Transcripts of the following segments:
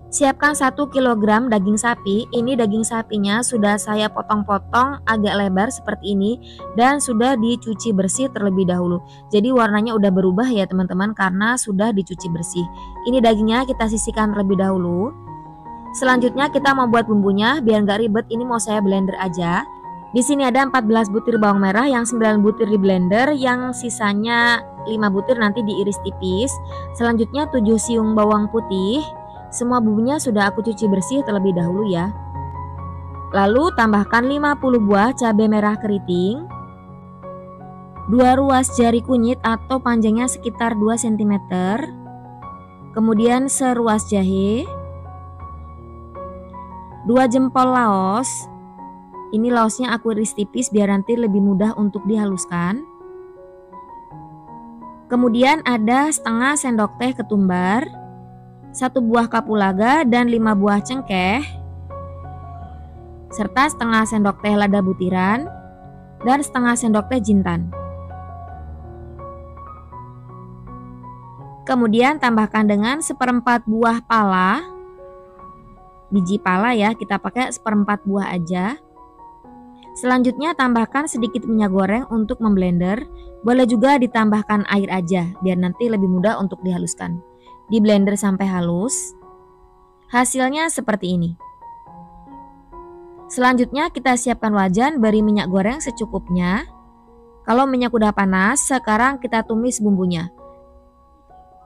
Siapkan 1 kilogram daging sapi. Ini daging sapinya sudah saya potong-potong agak lebar seperti ini dan sudah dicuci bersih terlebih dahulu. Jadi warnanya udah berubah ya teman-teman karena sudah dicuci bersih. Ini dagingnya kita sisihkan terlebih dahulu. Selanjutnya kita membuat bumbunya biar nggak ribet. Ini mau saya blender aja. Di sini ada 14 butir bawang merah, yang 9 butir di blender, yang sisanya 5 butir nanti diiris tipis. Selanjutnya 7 siung bawang putih. Semua bumbunya sudah aku cuci bersih terlebih dahulu ya. Lalu tambahkan 50 buah cabai merah keriting, 2 ruas jari kunyit atau panjangnya sekitar 2 cm, kemudian seruas jahe, 2 jempol laos. Ini laosnya aku iris tipis biar nanti lebih mudah untuk dihaluskan. Kemudian ada setengah sendok teh ketumbar, 1 buah kapulaga dan 5 buah cengkeh, serta setengah sendok teh lada butiran dan setengah sendok teh jintan. Kemudian tambahkan dengan 1/4 buah pala, biji pala ya, kita pakai 1/4 buah aja. Selanjutnya tambahkan sedikit minyak goreng untuk memblender. Boleh juga ditambahkan air aja biar nanti lebih mudah untuk dihaluskan. Di blender sampai halus. Hasilnya seperti ini. Selanjutnya kita siapkan wajan, beri minyak goreng secukupnya. Kalau minyak udah panas, sekarang kita tumis bumbunya.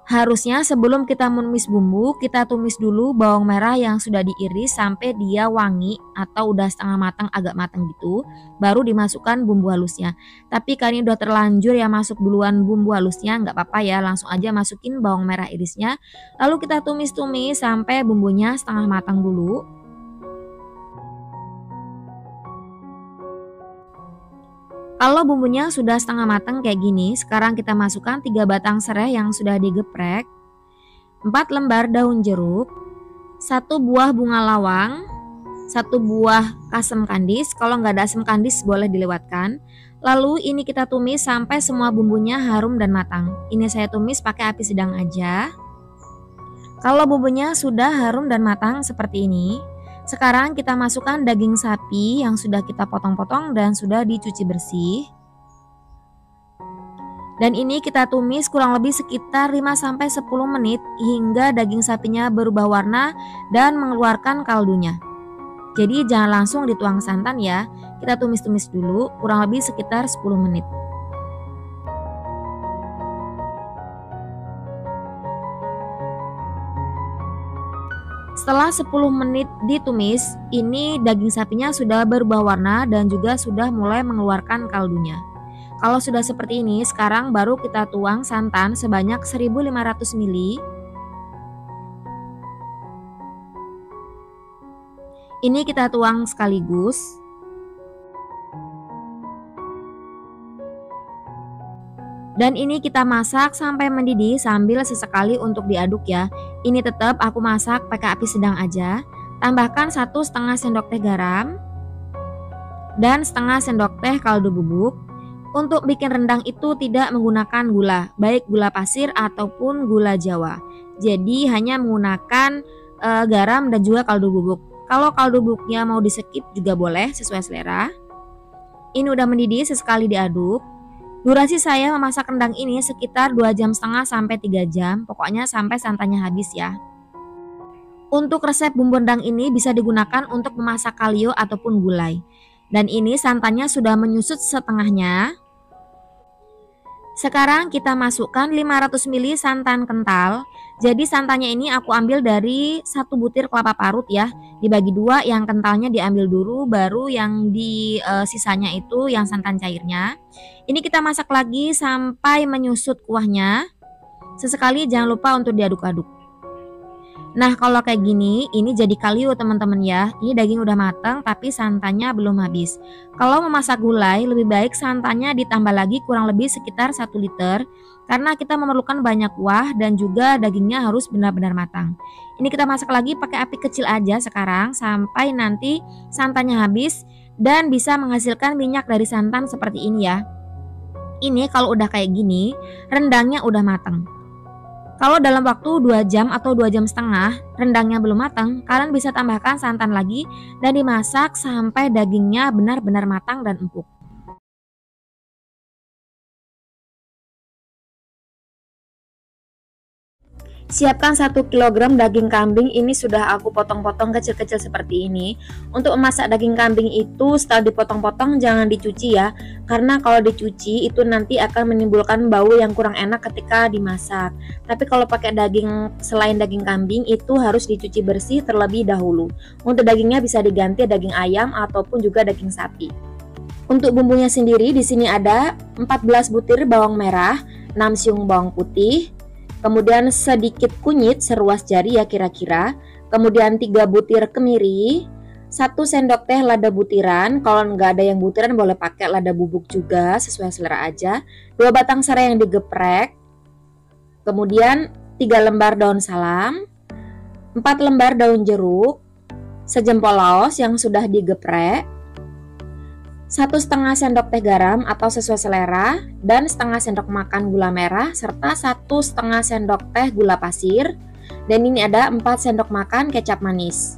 Harusnya sebelum kita menumis bumbu, kita tumis dulu bawang merah yang sudah diiris sampai dia wangi atau udah setengah matang, agak matang gitu, baru dimasukkan bumbu halusnya. Tapi karena ini udah terlanjur ya masuk duluan bumbu halusnya, nggak apa-apa ya, langsung aja masukin bawang merah irisnya. Lalu kita tumis-tumis sampai bumbunya setengah matang dulu. Kalau bumbunya sudah setengah matang kayak gini, sekarang kita masukkan 3 batang serai yang sudah digeprek, 4 lembar daun jeruk, 1 buah bunga lawang, 1 buah asam kandis. Kalau nggak ada asam kandis boleh dilewatkan. Lalu ini kita tumis sampai semua bumbunya harum dan matang. Ini saya tumis pakai api sedang aja. Kalau bumbunya sudah harum dan matang seperti ini, sekarang kita masukkan daging sapi yang sudah kita potong-potong dan sudah dicuci bersih. Dan ini kita tumis kurang lebih sekitar 5-10 menit hingga daging sapinya berubah warna dan mengeluarkan kaldunya. Jadi jangan langsung dituang santan ya. Kita tumis-tumis dulu kurang lebih sekitar 10 menit. Setelah 10 menit ditumis, ini daging sapinya sudah berubah warna dan juga sudah mulai mengeluarkan kaldunya. Kalau sudah seperti ini, sekarang baru kita tuang santan sebanyak 1500 ml. Ini kita tuang sekaligus. Dan ini kita masak sampai mendidih sambil sesekali untuk diaduk ya. Ini tetap aku masak pakai api sedang aja. Tambahkan 1,5 sendok teh garam dan setengah sendok teh kaldu bubuk. Untuk bikin rendang itu tidak menggunakan gula, baik gula pasir ataupun gula Jawa. Jadi hanya menggunakan garam dan juga kaldu bubuk. Kalau kaldu bubuknya mau di skip juga boleh sesuai selera. Ini udah mendidih, sesekali diaduk. Durasi saya memasak rendang ini sekitar 2,5 jam sampai 3 jam, pokoknya sampai santannya habis ya. Untuk resep bumbu rendang ini bisa digunakan untuk memasak kalio ataupun gulai. Dan ini santannya sudah menyusut setengahnya. Sekarang kita masukkan 500 ml santan kental. Jadi santannya ini aku ambil dari 1 butir kelapa parut ya. Dibagi 2, yang kentalnya diambil dulu, baru yang di sisanya itu yang santan cairnya. Ini kita masak lagi sampai menyusut kuahnya. Sesekali jangan lupa untuk diaduk-aduk. Nah kalau kayak gini, ini jadi kalio teman-teman ya. Ini daging udah matang tapi santannya belum habis. Kalau memasak gulai lebih baik santannya ditambah lagi kurang lebih sekitar 1 liter. Karena kita memerlukan banyak kuah dan juga dagingnya harus benar-benar matang. Ini kita masak lagi pakai api kecil aja sekarang sampai nanti santannya habis dan bisa menghasilkan minyak dari santan seperti ini ya. Ini kalau udah kayak gini, rendangnya udah matang. Kalau dalam waktu 2 jam atau 2,5 jam rendangnya belum matang, kalian bisa tambahkan santan lagi dan dimasak sampai dagingnya benar-benar matang dan empuk. Siapkan 1 kg daging kambing, ini sudah aku potong-potong kecil-kecil seperti ini. Untuk memasak daging kambing itu setelah dipotong-potong jangan dicuci ya, karena kalau dicuci itu nanti akan menimbulkan bau yang kurang enak ketika dimasak. Tapi kalau pakai daging selain daging kambing itu harus dicuci bersih terlebih dahulu. Untuk dagingnya bisa diganti daging ayam ataupun juga daging sapi. Untuk bumbunya sendiri di sini ada 14 butir bawang merah, 6 siung bawang putih, kemudian sedikit kunyit seruas jari ya kira-kira, kemudian 3 butir kemiri, 1 sendok teh lada butiran, kalau nggak ada yang butiran boleh pakai lada bubuk juga sesuai selera aja, 2 batang serai yang digeprek, kemudian 3 lembar daun salam, 4 lembar daun jeruk, sejempol laos yang sudah digeprek, 1,5 sendok teh garam atau sesuai selera, dan setengah sendok makan gula merah, serta 1,5 sendok teh gula pasir, dan ini ada 4 sendok makan kecap manis.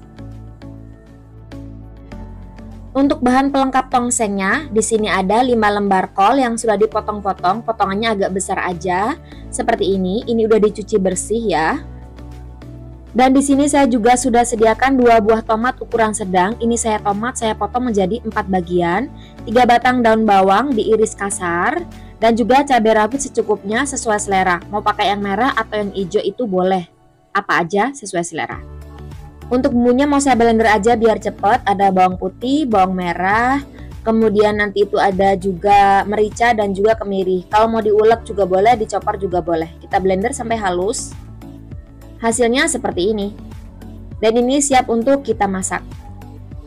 Untuk bahan pelengkap tongsengnya, di sini ada 5 lembar kol yang sudah dipotong-potong, potongannya agak besar aja, seperti ini udah dicuci bersih ya. Dan di sini saya juga sudah sediakan 2 buah tomat ukuran sedang. Ini saya potong menjadi 4 bagian. 3 batang daun bawang diiris kasar. Dan juga cabai rawit secukupnya sesuai selera. Mau pakai yang merah atau yang hijau itu boleh. Apa aja sesuai selera. Untuk bumbunya mau saya blender aja biar cepet. Ada bawang putih, bawang merah. Kemudian nanti itu ada juga merica dan juga kemiri. Kalau mau diulek juga boleh, dicopor juga boleh. Kita blender sampai halus. Hasilnya seperti ini. Dan ini siap untuk kita masak.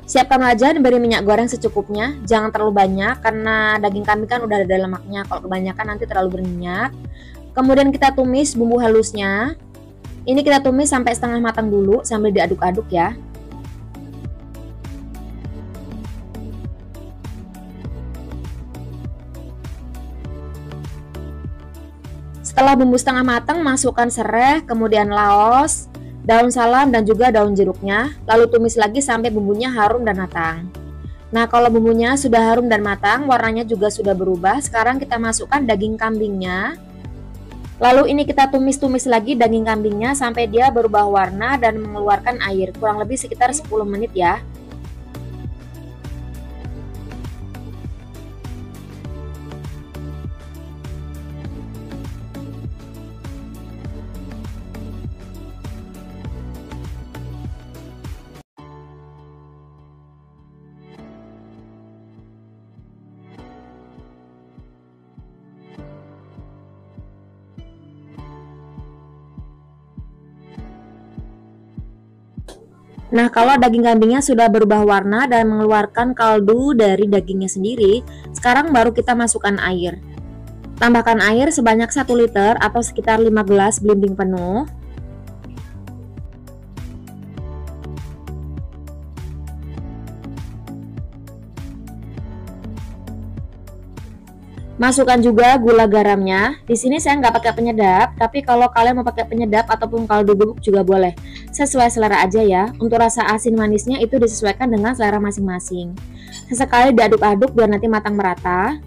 Siapkan wajan, beri minyak goreng secukupnya. Jangan terlalu banyak karena daging kambing kan udah ada lemaknya. Kalau kebanyakan nanti terlalu berminyak. Kemudian kita tumis bumbu halusnya. Ini kita tumis sampai setengah matang dulu sambil diaduk-aduk ya. Setelah bumbu setengah matang, masukkan serai, kemudian laos, daun salam dan juga daun jeruknya. Lalu tumis lagi sampai bumbunya harum dan matang. Nah, kalau bumbunya sudah harum dan matang, warnanya juga sudah berubah. Sekarang kita masukkan daging kambingnya. Lalu ini kita tumis-tumis lagi daging kambingnya sampai dia berubah warna dan mengeluarkan air. Kurang lebih sekitar 10 menit ya. Nah, kalau daging kambingnya sudah berubah warna dan mengeluarkan kaldu dari dagingnya sendiri, sekarang baru kita masukkan air. Tambahkan air sebanyak 1 liter atau sekitar 5 gelas belimbing penuh. Masukkan juga gula garamnya. Di sini saya nggak pakai penyedap, tapi kalau kalian mau pakai penyedap ataupun kaldu bubuk juga boleh. Sesuai selera aja ya. Untuk rasa asin manisnya itu disesuaikan dengan selera masing-masing. Sesekali diaduk-aduk biar nanti matang merata.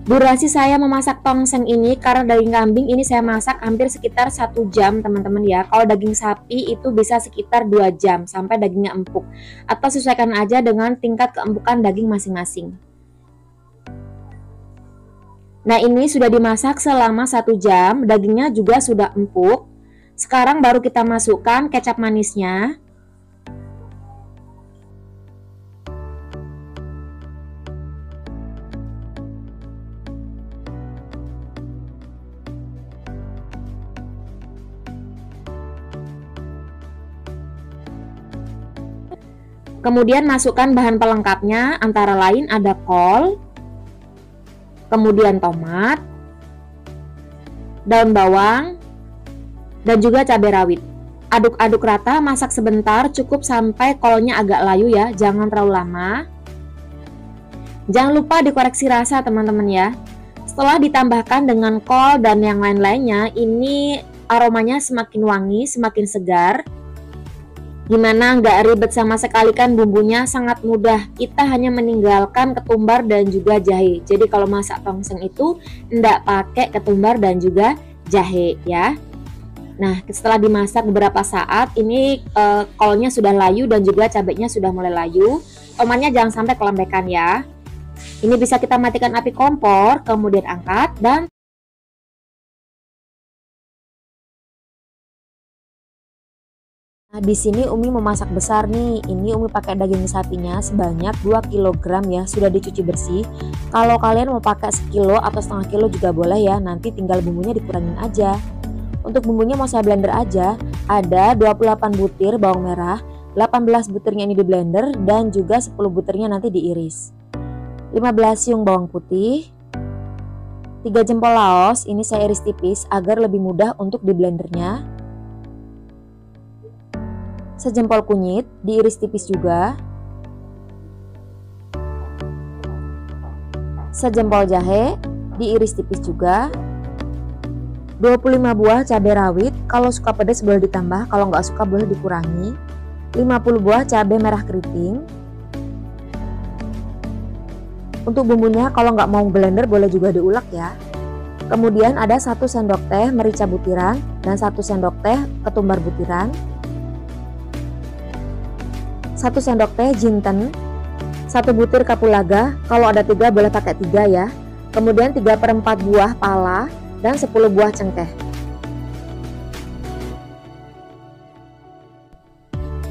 Durasi saya memasak tongseng ini karena daging kambing ini saya masak hampir sekitar 1 jam teman-teman ya. Kalau daging sapi itu bisa sekitar 2 jam sampai dagingnya empuk. Atau sesuaikan aja dengan tingkat keempukan daging masing-masing. Nah, ini sudah dimasak selama 1 jam, dagingnya juga sudah empuk. Sekarang baru kita masukkan kecap manisnya. Kemudian masukkan bahan pelengkapnya, antara lain ada kol, kemudian tomat, daun bawang, dan juga cabai rawit. Aduk-aduk rata, masak sebentar, cukup sampai kolnya agak layu ya, jangan terlalu lama. Jangan lupa dikoreksi rasa teman-teman ya. Setelah ditambahkan dengan kol dan yang lain-lainnya, ini aromanya semakin wangi, semakin segar. Gimana, nggak ribet sama sekali kan, bumbunya sangat mudah. Kita hanya meninggalkan ketumbar dan juga jahe. Jadi kalau masak tongseng itu nggak pakai ketumbar dan juga jahe ya. Nah, setelah dimasak beberapa saat, ini kolnya sudah layu dan juga cabenya sudah mulai layu. Tomatnya jangan sampai kelembekan ya. Ini bisa kita matikan api kompor, kemudian angkat dan di sini Umi memasak besar nih. Ini Umi pakai daging sapinya sebanyak 2 kg ya, sudah dicuci bersih. Kalau kalian mau pakai sekilo atau setengah kilo juga boleh ya, nanti tinggal bumbunya dikurangin aja. Untuk bumbunya mau saya blender aja. Ada 28 butir bawang merah, 18 butirnya ini di blender dan juga 10 butirnya nanti diiris. 15 siung bawang putih, 3 jempol laos, ini saya iris tipis agar lebih mudah untuk di blendernya. Sejempol kunyit diiris tipis juga. Sejempol jahe diiris tipis juga. 25 buah cabai rawit, kalau suka pedas boleh ditambah, kalau nggak suka boleh dikurangi. 50 buah cabai merah keriting. Untuk bumbunya kalau nggak mau blender boleh juga diulek ya. Kemudian ada 1 sendok teh merica butiran dan 1 sendok teh ketumbar butiran. 1 sendok teh jinten, 1 butir kapulaga, kalau ada 3 boleh pakai 3 ya. Kemudian 3/4 buah pala dan 10 buah cengkeh.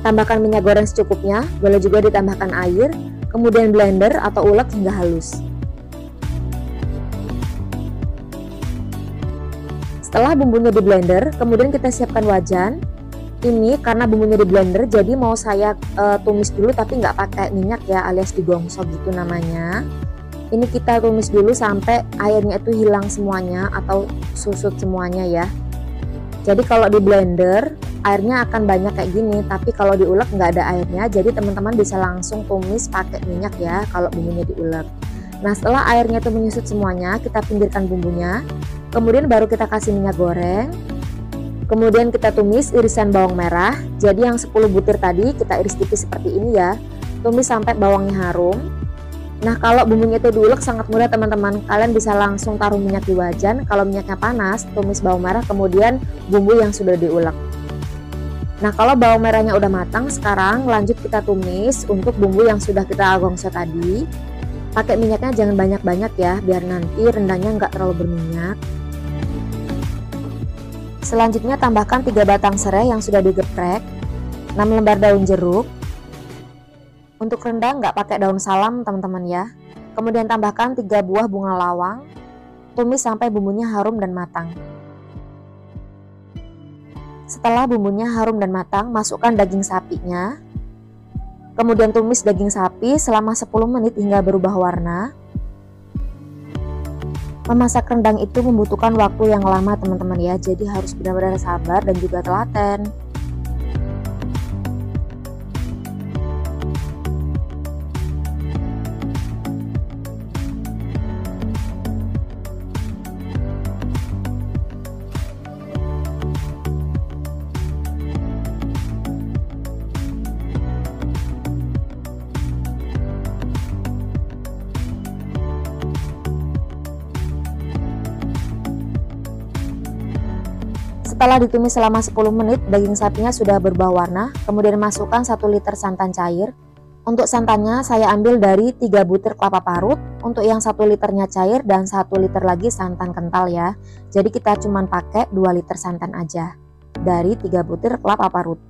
Tambahkan minyak goreng secukupnya, boleh juga ditambahkan air, kemudian blender atau ulek hingga halus. Setelah bumbunya di blender, kemudian kita siapkan wajan. Ini karena bumbunya di blender, jadi mau saya tumis dulu tapi nggak pakai minyak ya, alias digongso gitu namanya. Ini kita tumis dulu sampai airnya itu hilang semuanya atau susut semuanya ya. Jadi kalau di blender airnya akan banyak kayak gini, tapi kalau diulek nggak ada airnya, jadi teman-teman bisa langsung tumis pakai minyak ya kalau bumbunya diulek. Nah, setelah airnya itu menyusut semuanya, kita pinggirkan bumbunya, kemudian baru kita kasih minyak goreng. Kemudian kita tumis irisan bawang merah. Jadi yang 10 butir tadi kita iris tipis seperti ini ya. Tumis sampai bawangnya harum. Nah, kalau bumbunya itu diulek sangat mudah teman-teman. Kalian bisa langsung taruh minyak di wajan. Kalau minyaknya panas, tumis bawang merah kemudian bumbu yang sudah diulek. Nah, kalau bawang merahnya udah matang, sekarang lanjut kita tumis untuk bumbu yang sudah kita gongso tadi. Pakai minyaknya jangan banyak-banyak ya, biar nanti rendangnya nggak terlalu berminyak. Selanjutnya tambahkan 3 batang serai yang sudah digeprek, 6 lembar daun jeruk. Untuk rendang nggak pakai daun salam teman-teman ya. Kemudian tambahkan 3 buah bunga lawang. Tumis sampai bumbunya harum dan matang. Setelah bumbunya harum dan matang, masukkan daging sapinya. Kemudian tumis daging sapi selama 10 menit hingga berubah warna. Memasak rendang itu membutuhkan waktu yang lama teman-teman ya, jadi harus benar-benar sabar dan juga telaten. Setelah ditumis selama 10 menit, daging sapinya sudah berubah warna. Kemudian masukkan 1 liter santan cair. Untuk santannya saya ambil dari 3 butir kelapa parut. Untuk yang 1 liternya cair dan 1 liter lagi santan kental ya. Jadi kita cuma pakai 2 liter santan aja dari 3 butir kelapa parut.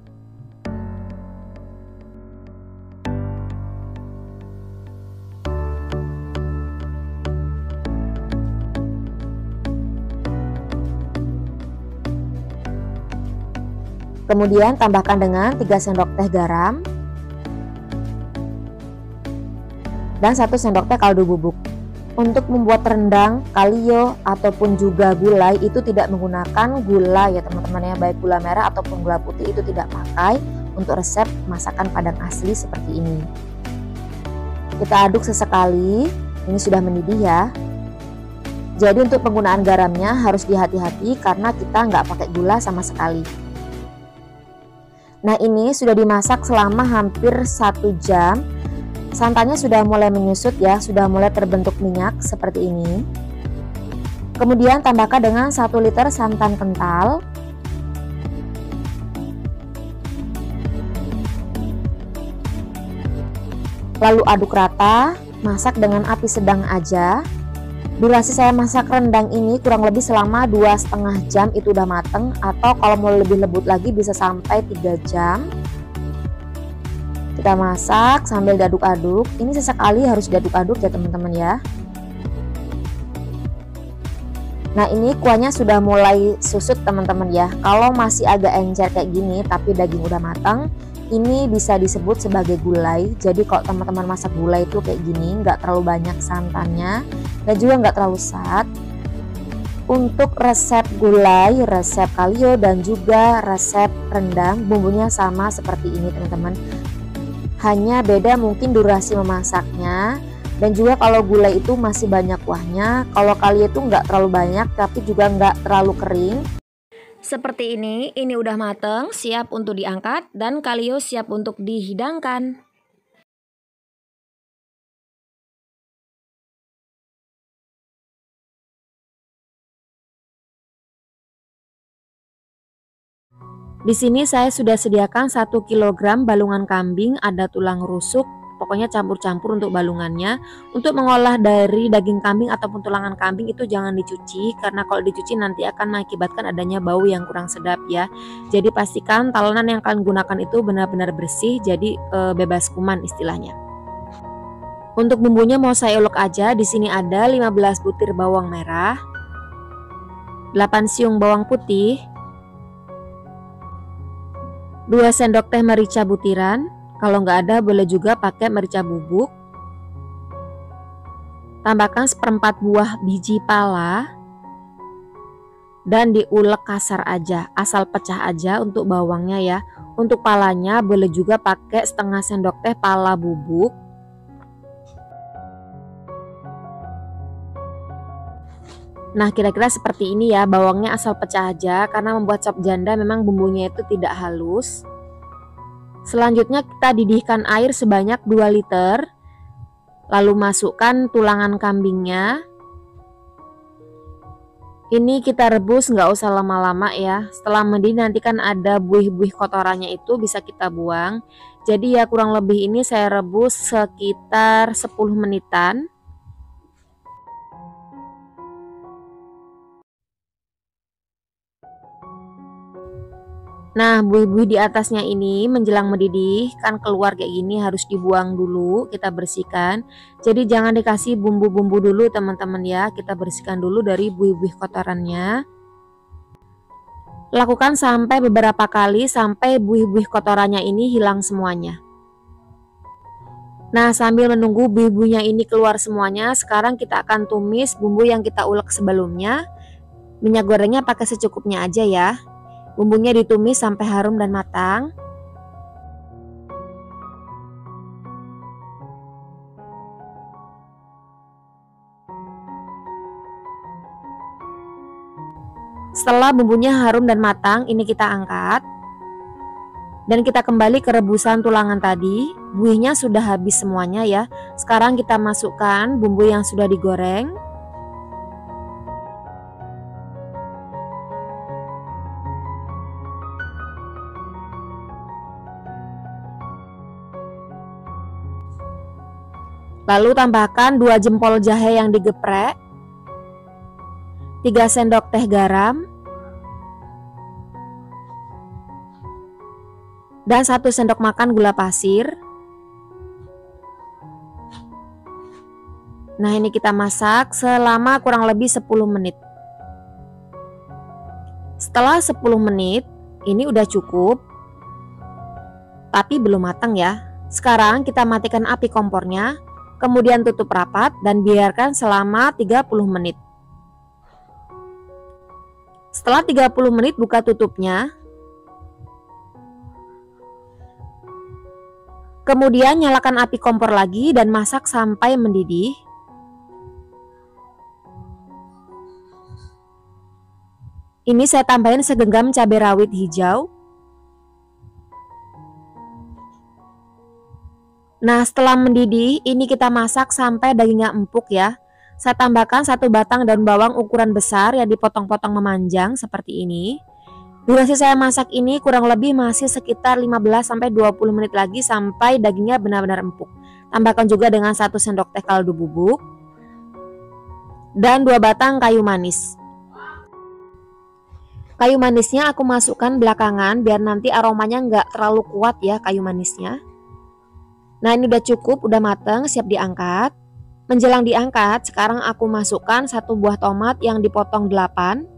Kemudian tambahkan dengan 3 sendok teh garam dan 1 sendok teh kaldu bubuk. Untuk membuat rendang, kalio ataupun juga gulai itu tidak menggunakan gula ya teman-teman ya, baik gula merah ataupun gula putih itu tidak pakai untuk resep masakan Padang asli seperti ini. Kita aduk sesekali, ini sudah mendidih ya. Jadi untuk penggunaan garamnya harus dihati-hati karena kita nggak pakai gula sama sekali. Nah ini sudah dimasak selama hampir 1 jam. Santannya sudah mulai menyusut ya, sudah mulai terbentuk minyak seperti ini. Kemudian tambahkan dengan 1 liter santan kental. Lalu aduk rata, masak dengan api sedang aja. Durasi saya masak rendang ini kurang lebih selama 2,5 jam itu udah mateng, atau kalau mau lebih lembut lagi bisa sampai 3 jam. Kita masak sambil diaduk-aduk. Ini sesekali harus diaduk-aduk ya teman-teman ya. Nah ini kuahnya sudah mulai susut teman-teman ya. Kalau masih agak encer kayak gini tapi daging udah matang, ini bisa disebut sebagai gulai. Jadi kalau teman-teman masak gulai itu kayak gini, nggak terlalu banyak santannya dan juga nggak terlalu sat. Untuk resep gulai, resep kalio dan juga resep rendang, bumbunya sama seperti ini teman-teman. Hanya beda mungkin durasi memasaknya, dan juga kalau gulai itu masih banyak kuahnya. Kalau kalio itu nggak terlalu banyak tapi juga nggak terlalu kering. Seperti ini udah mateng, siap untuk diangkat, dan kalio siap untuk dihidangkan. Di sini saya sudah sediakan 1 kg balungan kambing, ada tulang rusuk, pokoknya campur-campur untuk balungannya. Untuk mengolah dari daging kambing ataupun tulangan kambing itu jangan dicuci, karena kalau dicuci nanti akan mengakibatkan adanya bau yang kurang sedap ya. Jadi pastikan talenan yang kalian gunakan itu benar-benar bersih, jadi bebas kuman istilahnya. Untuk bumbunya mau saya ulek aja. Di sini ada 15 butir bawang merah, 8 siung bawang putih, 2 sendok teh merica butiran. Kalau nggak ada boleh juga pakai merica bubuk. Tambahkan 1/4 buah biji pala dan diulek kasar aja, asal pecah aja untuk bawangnya ya. Untuk palanya boleh juga pakai setengah sendok teh pala bubuk. Nah kira-kira seperti ini ya, bawangnya asal pecah aja karena membuat sop janda memang bumbunya itu tidak halus. Selanjutnya kita didihkan air sebanyak 2 liter. Lalu masukkan tulangan kambingnya. Ini kita rebus nggak usah lama-lama ya. Setelah mendidih nanti kan ada buih-buih kotorannya itu bisa kita buang. Jadi ya kurang lebih ini saya rebus sekitar 10 menitan. Nah buih-buih di atasnya ini menjelang mendidih kan keluar kayak gini, harus dibuang dulu, kita bersihkan. Jadi jangan dikasih bumbu-bumbu dulu teman-teman ya, kita bersihkan dulu dari buih-buih kotorannya. Lakukan sampai beberapa kali sampai buih-buih kotorannya ini hilang semuanya. Nah sambil menunggu buih-buihnya ini keluar semuanya, sekarang kita akan tumis bumbu yang kita ulek sebelumnya. Minyak gorengnya pakai secukupnya aja ya. Bumbunya ditumis sampai harum dan matang. Setelah bumbunya harum dan matang, ini kita angkat. Dan kita kembali ke rebusan tulangan tadi. Buihnya sudah habis semuanya ya. Sekarang kita masukkan bumbu yang sudah digoreng. Lalu tambahkan 2 jempol jahe yang digeprek, 3 sendok teh garam, dan 1 sendok makan gula pasir. Nah ini kita masak selama kurang lebih 10 menit. Setelah 10 menit ini udah cukup, tapi belum matang ya. Sekarang kita matikan api kompornya. Kemudian tutup rapat dan biarkan selama 30 menit. Setelah 30 menit buka tutupnya. Kemudian nyalakan api kompor lagi dan masak sampai mendidih. Ini saya tambahin segenggam cabai rawit hijau. Nah, setelah mendidih, ini kita masak sampai dagingnya empuk ya. Saya tambahkan 1 batang daun bawang ukuran besar yang dipotong-potong memanjang seperti ini. Durasi saya masak ini kurang lebih masih sekitar 15-20 menit lagi sampai dagingnya benar-benar empuk. Tambahkan juga dengan 1 sendok teh kaldu bubuk dan 2 batang kayu manis. Kayu manisnya aku masukkan belakangan biar nanti aromanya nggak terlalu kuat ya kayu manisnya. Nah, ini udah cukup, udah mateng, siap diangkat. Menjelang diangkat, sekarang aku masukkan 1 buah tomat yang dipotong 8.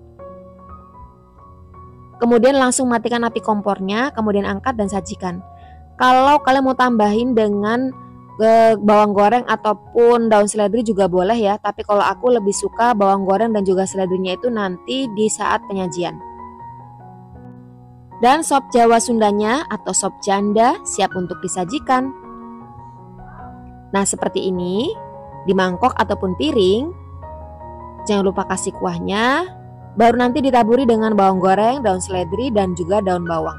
Kemudian langsung matikan api kompornya, kemudian angkat dan sajikan. Kalau kalian mau tambahin dengan bawang goreng ataupun daun seledri juga boleh ya, tapi kalau aku lebih suka bawang goreng dan juga seledrinya itu nanti di saat penyajian. Dan sop Jawa Sundanya atau sop janda siap untuk disajikan. Nah, seperti ini, di mangkok ataupun piring. Jangan lupa kasih kuahnya, baru nanti ditaburi dengan bawang goreng, daun seledri, dan juga daun bawang.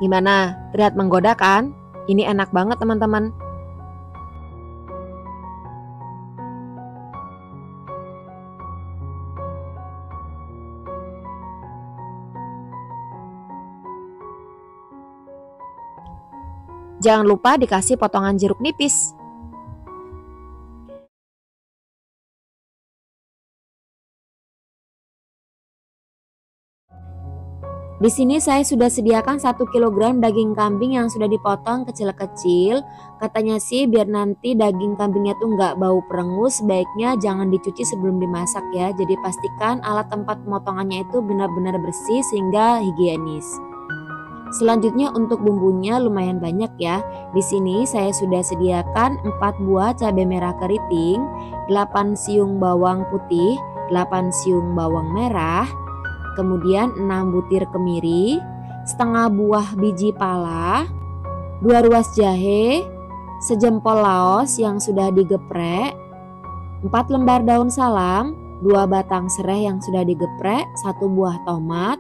Gimana? Terlihat menggoda kan? Ini enak banget teman-teman. Jangan lupa dikasih potongan jeruk nipis. Di sini saya sudah sediakan 1 kg daging kambing yang sudah dipotong kecil-kecil. Katanya sih biar nanti daging kambingnya tuh nggak bau perengus, sebaiknya jangan dicuci sebelum dimasak ya. Jadi pastikan alat tempat pemotongannya itu benar-benar bersih sehingga higienis. Selanjutnya untuk bumbunya lumayan banyak ya. Di sini saya sudah sediakan 4 buah cabai merah keriting, 8 siung bawang putih, 8 siung bawang merah, kemudian 6 butir kemiri, setengah buah biji pala, 2 ruas jahe, sejempol laos yang sudah digeprek, 4 lembar daun salam, 2 batang serai yang sudah digeprek, 1 buah tomat,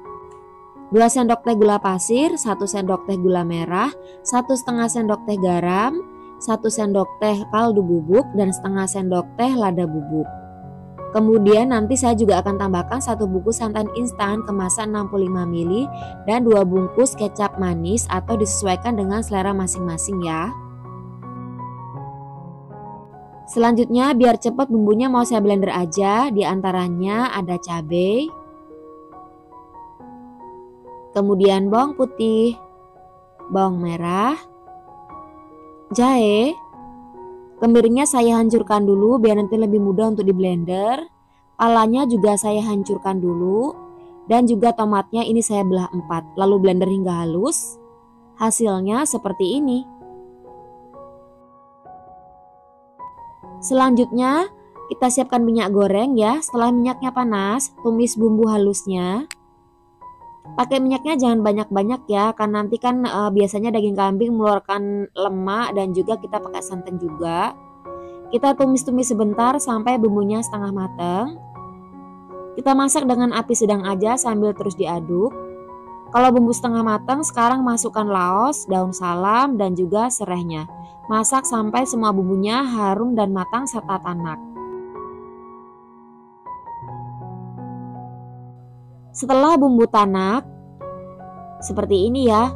2 sendok teh gula pasir, 1 sendok teh gula merah, 1,5 sendok teh garam, 1 sendok teh kaldu bubuk, dan setengah sendok teh lada bubuk. Kemudian nanti saya juga akan tambahkan 1 bungkus santan instan kemasan 65 ml dan 2 bungkus kecap manis atau disesuaikan dengan selera masing-masing ya. Selanjutnya biar cepat bumbunya mau saya blender aja, diantaranya ada cabai, kemudian bawang putih, bawang merah, jahe, kemirinya saya hancurkan dulu biar nanti lebih mudah untuk di blender. Palanya juga saya hancurkan dulu. Dan juga tomatnya ini saya belah 4, lalu blender hingga halus. Hasilnya seperti ini. Selanjutnya kita siapkan minyak goreng ya. Setelah minyaknya panas, tumis bumbu halusnya. Pakai minyaknya jangan banyak-banyak ya, karena nanti kan biasanya daging kambing mengeluarkan lemak dan juga kita pakai santan juga. Kita tumis-tumis sebentar sampai bumbunya setengah matang. Kita masak dengan api sedang aja sambil terus diaduk. Kalau bumbu setengah matang, sekarang masukkan laos, daun salam, dan juga serainya. Masak sampai semua bumbunya harum dan matang serta tanak. Setelah bumbu tanak, seperti ini ya.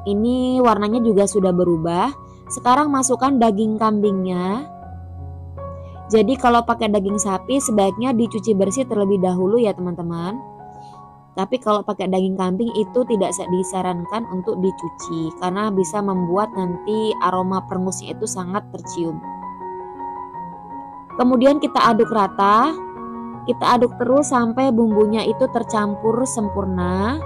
Ini warnanya juga sudah berubah. Sekarang masukkan daging kambingnya. Jadi kalau pakai daging sapi sebaiknya dicuci bersih terlebih dahulu ya teman-teman. Tapi kalau pakai daging kambing itu tidak disarankan untuk dicuci karena bisa membuat nanti aroma perengusnya itu sangat tercium. Kemudian kita aduk rata. Kita aduk terus sampai bumbunya itu tercampur sempurna.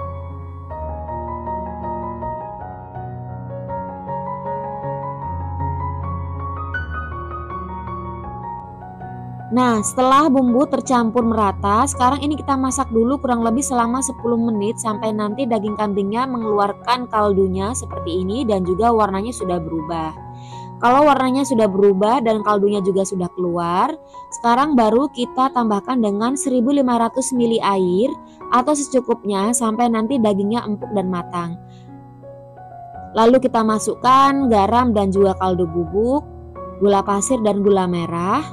Nah, setelah bumbu tercampur merata, sekarang ini kita masak dulu kurang lebih selama 10 menit sampai nanti daging kambingnya mengeluarkan kaldunya seperti ini dan juga warnanya sudah berubah. Kalau warnanya sudah berubah dan kaldunya juga sudah keluar, sekarang baru kita tambahkan dengan 1500 ml air atau secukupnya sampai nanti dagingnya empuk dan matang. Lalu kita masukkan garam dan juga kaldu bubuk, gula pasir dan gula merah,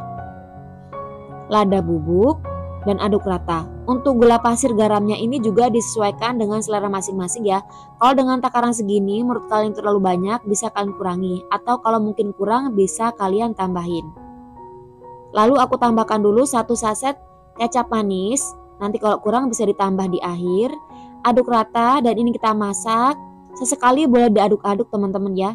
lada bubuk, dan aduk rata. Untuk gula pasir garamnya ini juga disesuaikan dengan selera masing-masing ya. Kalau dengan takaran segini menurut kalian terlalu banyak, bisa kalian kurangi, atau kalau mungkin kurang bisa kalian tambahin. Lalu aku tambahkan dulu 1 saset kecap manis. Nanti kalau kurang bisa ditambah di akhir. Aduk rata dan ini kita masak. Sesekali boleh diaduk-aduk teman-teman ya.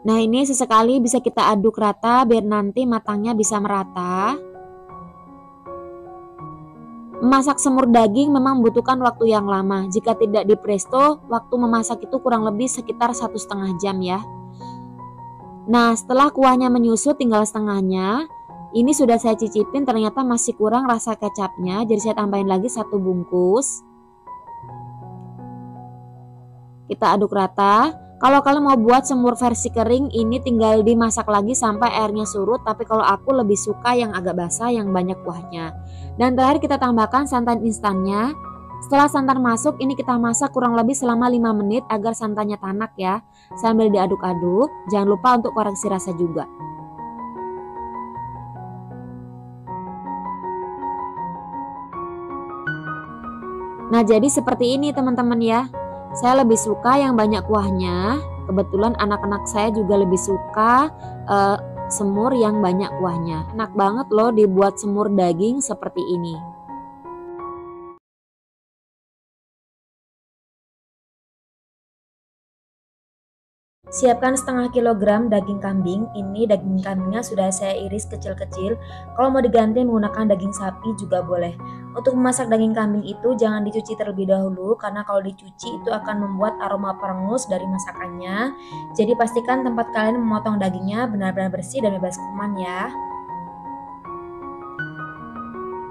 Nah ini sesekali bisa kita aduk rata biar nanti matangnya bisa merata. Memasak semur daging memang membutuhkan waktu yang lama. Jika tidak di presto, waktu memasak itu kurang lebih sekitar 1,5 jam ya. Nah setelah kuahnya menyusut tinggal setengahnya. Ini sudah saya cicipin, ternyata masih kurang rasa kecapnya. Jadi saya tambahin lagi 1 bungkus. Kita aduk rata. Kalau kalian mau buat semur versi kering, ini tinggal dimasak lagi sampai airnya surut. Tapi kalau aku lebih suka yang agak basah, yang banyak kuahnya. Dan terakhir kita tambahkan santan instannya. Setelah santan masuk, ini kita masak kurang lebih selama 5 menit agar santannya tanak ya. Sambil diaduk-aduk, jangan lupa untuk koreksi rasa juga. Nah jadi seperti ini teman-teman ya. Saya lebih suka yang banyak kuahnya. Kebetulan anak-anak saya juga lebih suka semur yang banyak kuahnya. Enak banget loh dibuat semur daging seperti ini. Siapkan setengah kilogram daging kambing. Ini daging kambingnya sudah saya iris kecil-kecil. Kalau mau diganti menggunakan daging sapi juga boleh. Untuk memasak daging kambing itu jangan dicuci terlebih dahulu, karena kalau dicuci itu akan membuat aroma perengus dari masakannya. Jadi pastikan tempat kalian memotong dagingnya benar-benar bersih dan bebas kuman ya.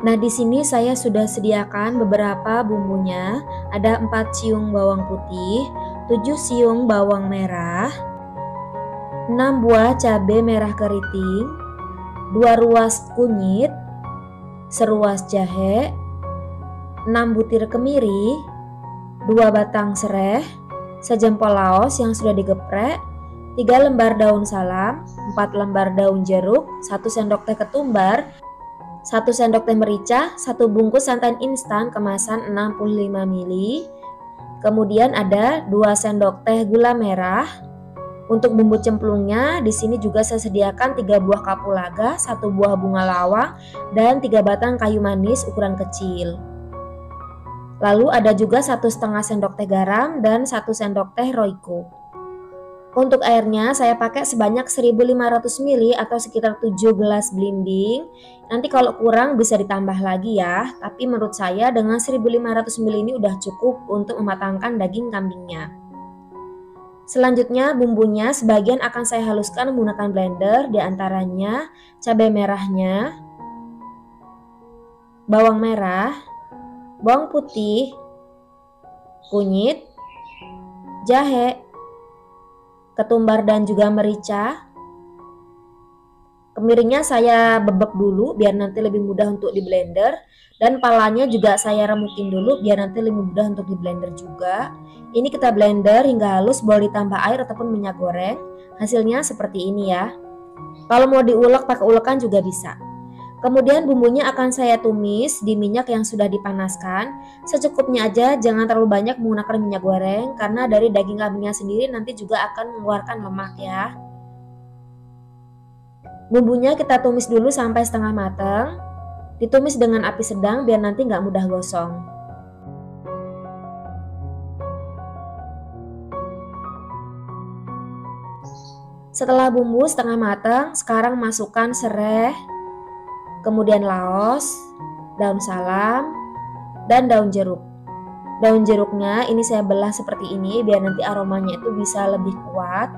Nah di sini saya sudah sediakan beberapa bumbunya. Ada 4 siung bawang putih, 7 siung bawang merah, 6 buah cabai merah keriting, 2 ruas kunyit, seruas jahe, 6 butir kemiri, 2 batang sereh, sejempol laos yang sudah digeprek, 3 lembar daun salam, 4 lembar daun jeruk, 1 sendok teh ketumbar, 1 sendok teh merica, 1 bungkus santan instan kemasan 65 ml. Kemudian ada 2 sendok teh gula merah. Untuk bumbu cemplungnya di sini juga saya sediakan 3 buah kapulaga, 1 buah bunga lawang, dan 3 batang kayu manis ukuran kecil. Lalu ada juga 1,5 sendok teh garam dan 1 sendok teh Royco. Untuk airnya saya pakai sebanyak 1500 ml atau sekitar 7 gelas blending. Nanti kalau kurang bisa ditambah lagi ya. Tapi menurut saya dengan 1500 ml ini udah cukup untuk mematangkan daging kambingnya. Selanjutnya bumbunya sebagian akan saya haluskan menggunakan blender, diantaranya cabai merahnya, bawang merah, bawang putih, kunyit, jahe, ketumbar dan juga merica. Kemiringnya saya bebek dulu biar nanti lebih mudah untuk di blender, dan palanya juga saya remukin dulu biar nanti lebih mudah untuk di blender juga. Ini kita blender hingga halus, boleh ditambah air ataupun minyak goreng. Hasilnya seperti ini ya. Kalau mau diulek pakai ulekan juga bisa. Kemudian bumbunya akan saya tumis di minyak yang sudah dipanaskan. Secukupnya aja, jangan terlalu banyak menggunakan minyak goreng karena dari daging kambingnya sendiri nanti juga akan mengeluarkan lemak ya. Bumbunya kita tumis dulu sampai setengah matang. Ditumis dengan api sedang biar nanti nggak mudah gosong. Setelah bumbu setengah matang, sekarang masukkan serai, kemudian laos, daun salam, dan daun jeruk. Daun jeruknya ini saya belah seperti ini biar nanti aromanya itu bisa lebih kuat.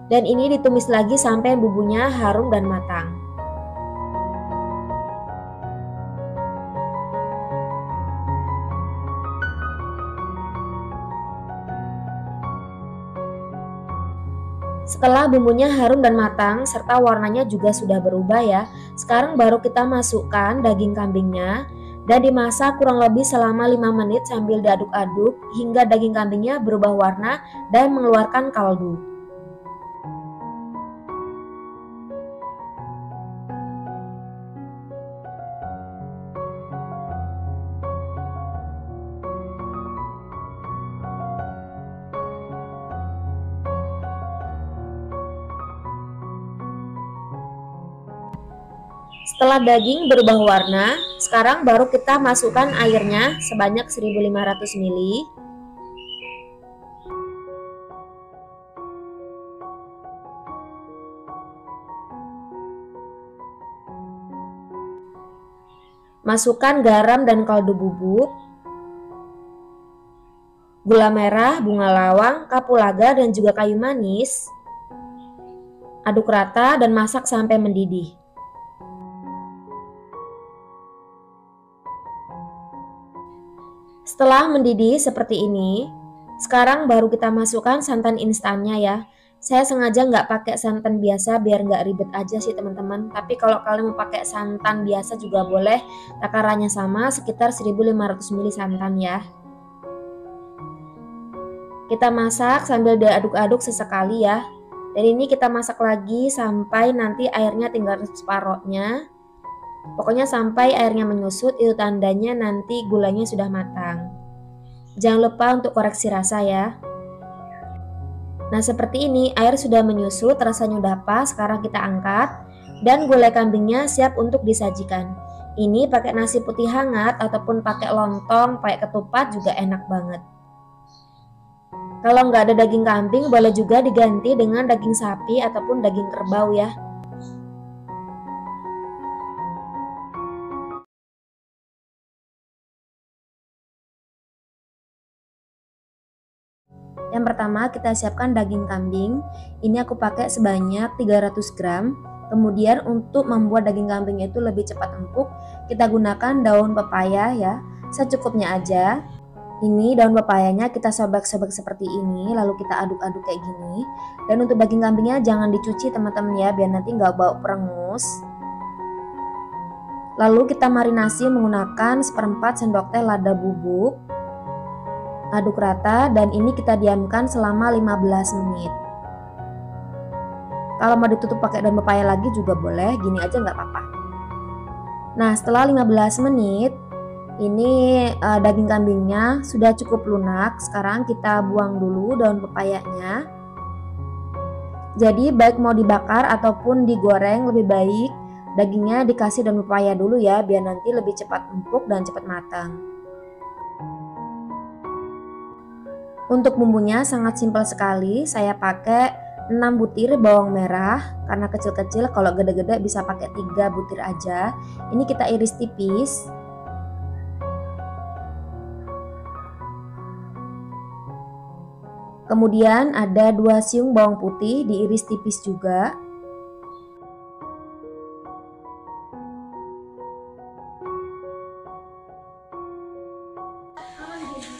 Dan ini ditumis lagi sampai bumbunya harum dan matang. Setelah bumbunya harum dan matang serta warnanya juga sudah berubah ya, sekarang baru kita masukkan daging kambingnya dan dimasak kurang lebih selama 5 menit sambil diaduk-aduk hingga daging kambingnya berubah warna dan mengeluarkan kaldu. Setelah daging berubah warna, sekarang baru kita masukkan airnya sebanyak 1500 ml. Masukkan garam dan kaldu bubuk, gula merah, bunga lawang, kapulaga dan juga kayu manis. Aduk rata dan masak sampai mendidih. Setelah mendidih seperti ini, sekarang baru kita masukkan santan instannya ya. Saya sengaja nggak pakai santan biasa biar nggak ribet aja sih teman-teman. Tapi kalau kalian mau pakai santan biasa juga boleh. Takarannya sama, sekitar 1500 ml santan ya. Kita masak sambil diaduk-aduk sesekali ya. Dan ini kita masak lagi sampai nanti airnya tinggal separohnya. Pokoknya sampai airnya menyusut, itu tandanya nanti gulanya sudah matang. Jangan lupa untuk koreksi rasa ya. Nah seperti ini, air sudah menyusut, rasanya udah pas. Sekarang kita angkat dan gulai kambingnya siap untuk disajikan. Ini pakai nasi putih hangat ataupun pakai lontong, pakai ketupat juga enak banget. Kalau nggak ada daging kambing, boleh juga diganti dengan daging sapi ataupun daging kerbau ya. Yang pertama kita siapkan daging kambing. Ini aku pakai sebanyak 300 gram. Kemudian untuk membuat daging kambing itu lebih cepat empuk, kita gunakan daun pepaya ya, secukupnya aja. Ini daun pepayanya kita sobek-sobek seperti ini, lalu kita aduk-aduk kayak gini. Dan untuk daging kambingnya jangan dicuci teman-teman ya, biar nanti nggak bau perengus. Lalu kita marinasi menggunakan 1/4 sendok teh lada bubuk. Aduk rata dan ini kita diamkan selama 15 menit. Kalau mau ditutup pakai daun pepaya lagi juga boleh, gini aja nggak apa-apa. Nah setelah 15 menit, ini daging kambingnya sudah cukup lunak. Sekarang kita buang dulu daun pepayanya. Jadi baik mau dibakar ataupun digoreng, lebih baik dagingnya dikasih daun pepaya dulu ya, biar nanti lebih cepat empuk dan cepat matang. Untuk bumbunya sangat simpel sekali, saya pakai 6 butir bawang merah, karena kecil-kecil, kalau gede-gede bisa pakai 3 butir aja. Ini kita iris tipis. Kemudian ada 2 siung bawang putih diiris tipis juga.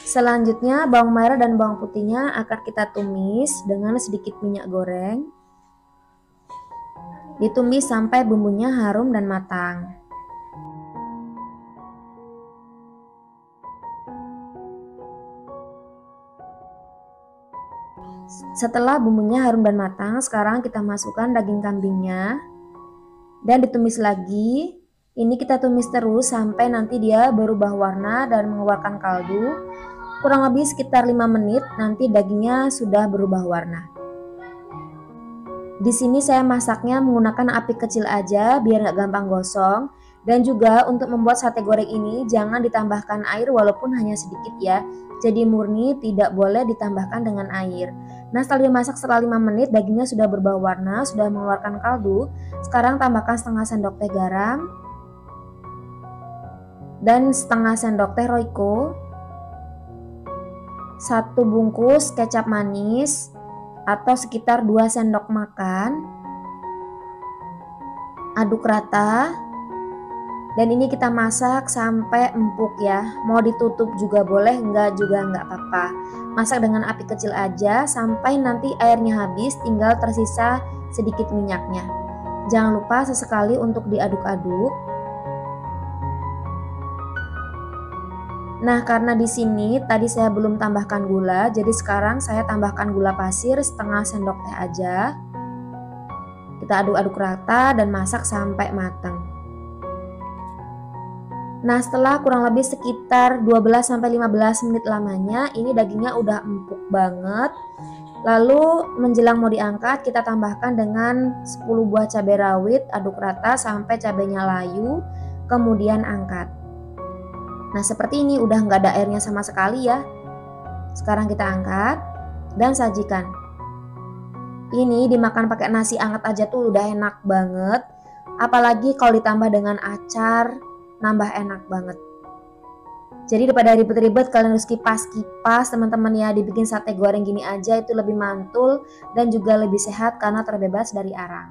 Selanjutnya bawang merah dan bawang putihnya akan kita tumis dengan sedikit minyak goreng. Ditumis sampai bumbunya harum dan matang. Setelah bumbunya harum dan matang, sekarang kita masukkan daging kambingnya dan ditumis lagi. Ini kita tumis terus sampai nanti dia berubah warna dan mengeluarkan kaldu. Kurang lebih sekitar 5 menit, nanti dagingnya sudah berubah warna. Di sini saya masaknya menggunakan api kecil aja biar nggak gampang gosong. Dan juga untuk membuat sate goreng ini jangan ditambahkan air walaupun hanya sedikit ya. Jadi murni, tidak boleh ditambahkan dengan air. Nah setelah dimasak setelah 5 menit, dagingnya sudah berubah warna, sudah mengeluarkan kaldu. Sekarang tambahkan setengah sendok teh garam dan setengah sendok teh Royco, 1 bungkus kecap manis atau sekitar 2 sendok makan. Aduk rata. Dan ini kita masak sampai empuk ya. Mau ditutup juga boleh, enggak juga enggak apa-apa. Masak dengan api kecil aja sampai nanti airnya habis, tinggal tersisa sedikit minyaknya. Jangan lupa sesekali untuk diaduk-aduk. Nah, karena di sini tadi saya belum tambahkan gula, jadi sekarang saya tambahkan gula pasir setengah sendok teh aja. Kita aduk-aduk rata dan masak sampai matang. Nah, setelah kurang lebih sekitar 12-15 menit lamanya, ini dagingnya udah empuk banget. Lalu menjelang mau diangkat, kita tambahkan dengan 10 buah cabai rawit, aduk rata sampai cabainya layu, kemudian angkat. Nah, seperti ini udah nggak ada airnya sama sekali ya. Sekarang kita angkat dan sajikan. Ini dimakan pakai nasi anget aja tuh udah enak banget. Apalagi kalau ditambah dengan acar, nambah enak banget. Jadi daripada ribet-ribet kalian harus kipas-kipas teman-teman ya, dibikin sate goreng gini aja itu lebih mantul dan juga lebih sehat karena terbebas dari arang.